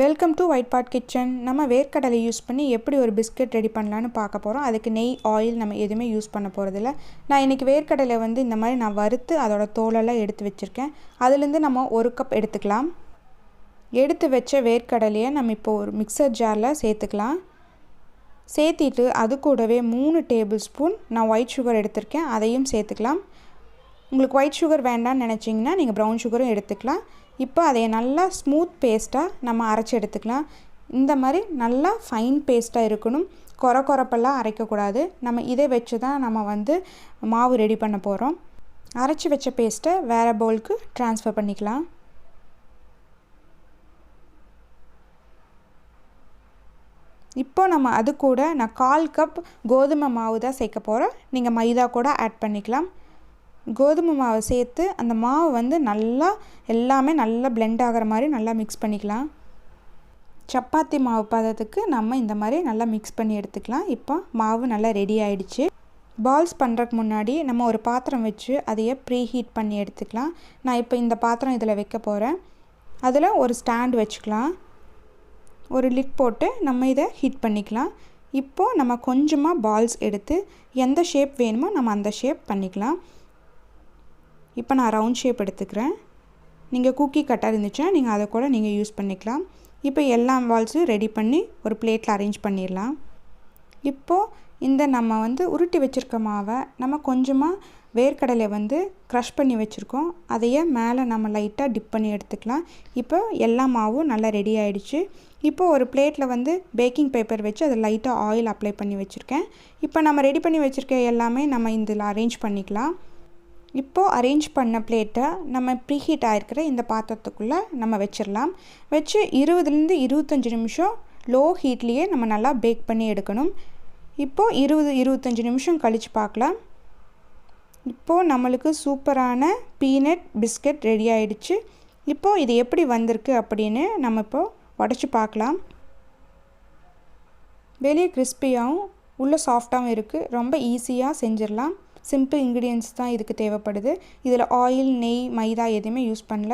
Welcome to white pot kitchen. நம்ம வேர்க்கடலை use பண்ணி எப்படி ஒரு பிஸ்கட் ரெடி பண்ணலான்னு பார்க்க போகிறோம். அதுக்கு நெய், ஆயில் நம்ம எதுவுமே யூஸ் பண்ண போகிறதில்ல. நான் இன்றைக்கி வேர்க்கடலை இந்த மாதிரி நான் வறுத்து அதோட தோலெல்லாம் எடுத்து வச்சுருக்கேன். அதுலேருந்து நம்ம 1 கப் எடுத்துக்கலாம். எடுத்து வச்ச வேர்க்கடலையை நம்ம இப்போ ஒரு மிக்சர் ஜாரில் சேர்த்துக்கலாம். சேர்த்திட்டு அது கூடவே 3 டேபிள் ஸ்பூன் நான் ஒயிட் சுகர் எடுத்திருக்கேன், அதையும் சேர்த்துக்கலாம். உங்களுக்கு ஒயிட் சுகர் வேண்டான்னு நினச்சிங்கன்னா நீங்கள் ப்ரௌன் சுகரும் எடுத்துக்கலாம். இப்போ அதை நல்லா ஸ்மூத் பேஸ்ட்டாக நம்ம அரைச்சி எடுத்துக்கலாம். இந்த மாதிரி நல்லா ஃபைன் பேஸ்ட்டாக இருக்கணும், கொரப்பெல்லாம் அரைக்கக்கூடாது. நம்ம இதை வச்சு தான் நம்ம மாவு ரெடி பண்ண போகிறோம். அரைச்சி வச்ச பேஸ்ட்டை வேறு பவுலுக்கு ட்ரான்ஸ்ஃபர் பண்ணிக்கலாம். இப்போ நம்ம அது கூட நான் 1/4 கப் கோதுமை மாவு தான் சேர்க்க போகிறோம். நீங்கள் மைதா கூட ஆட் பண்ணிக்கலாம். கோதுமை மாவை சேர்த்து அந்த மாவு நல்லா எல்லாமே நல்லா பிளெண்ட் ஆகிற மாதிரி நல்லா மிக்ஸ் பண்ணிக்கலாம். சப்பாத்தி மாவு பதத்துக்கு நம்ம இந்த மாதிரி நல்லா மிக்ஸ் பண்ணி எடுத்துக்கலாம். இப்போ மாவு நல்லா ரெடி ஆகிடுச்சு. பால்ஸ் பண்ணுறதுக்கு முன்னாடி நம்ம ஒரு பாத்திரம் வச்சு அதையே ப்ரீ ஹீட் பண்ணி எடுத்துக்கலாம். நான் இப்போ இந்த பாத்திரம் இதில் வைக்க போகிறேன். அதில் ஒரு ஸ்டாண்ட் வச்சுக்கலாம். ஒரு லிட் போட்டு நம்ம இதை ஹீட் பண்ணிக்கலாம். இப்போது நம்ம கொஞ்சமாக பால்ஸ் எடுத்து எந்த ஷேப் வேணுமோ நம்ம அந்த ஷேப் பண்ணிக்கலாம். இப்போ நான் ரவுண்ட் ஷேப் எடுத்துக்கிறேன். நீங்கள் குக்கி கட்டர் இருந்துச்சுன்னா நீங்கள் அதை கூட நீங்கள் யூஸ் பண்ணிக்கலாம். இப்போ எல்லா பால்ஸும் ரெடி பண்ணி ஒரு பிளேட்டில் அரேஞ்ச் பண்ணிடலாம். இப்போது இந்த நம்ம உருட்டி வச்சுருக்க மாவை நம்ம கொஞ்சமாக வேர்க்கடலை க்ரஷ் பண்ணி வச்சுருக்கோம், அதையே மேலே நம்ம லைட்டாக டிப் பண்ணி எடுத்துக்கலாம். இப்போ எல்லா மாவும் நல்லா ரெடி ஆகிடுச்சு. இப்போது ஒரு பிளேட்டில் பேக்கிங் பேப்பர் வச்சு அதை லைட்டாக ஆயில் அப்ளை பண்ணி வச்சுருக்கேன். இப்போ நம்ம ரெடி பண்ணி வச்சுருக்க எல்லாமே நம்ம இதில் அரேஞ்ச் பண்ணிக்கலாம். இப்போது அரேஞ்ச் பண்ண பிளேட்டை நம்ம ப்ரீஹீட் ஆகிருக்கிற இந்த பாத்திரத்துக்குள்ளே நம்ம வச்சிடலாம். வச்சு 20லேருந்து 25 நிமிஷம் லோ ஹீட்லேயே நம்ம நல்லா பேக் பண்ணி எடுக்கணும். இப்போது 20-25 நிமிஷம் கழித்து பார்க்கலாம். இப்போது நம்மளுக்கு சூப்பரான பீனட் பிஸ்கட் ரெடி ஆகிடுச்சு. இப்போது இது எப்படி வந்திருக்கு அப்படின்னு நம்ம இப்போது உடச்சி பார்க்கலாம். வெளியே கிறிஸ்பியாகவும் உள்ளே சாஃப்டாகவும் இருக்குது. ரொம்ப ஈஸியாக செஞ்சிடலாம். சிம்பிள் இன்க்ரீடியன்ட்ஸ் தான் இதுக்கு தேவைப்படுது. இதில் ஆயில், நெய், மைதா எதுவுமே யூஸ் பண்ணல.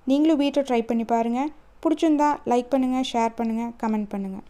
நீங்களும் வீட்டில் ட்ரை பண்ணி பாருங்கள். பிடிச்சிருந்தா லைக் பண்ணுங்கள், ஷேர் பண்ணுங்கள், கமெண்ட் பண்ணுங்கள்.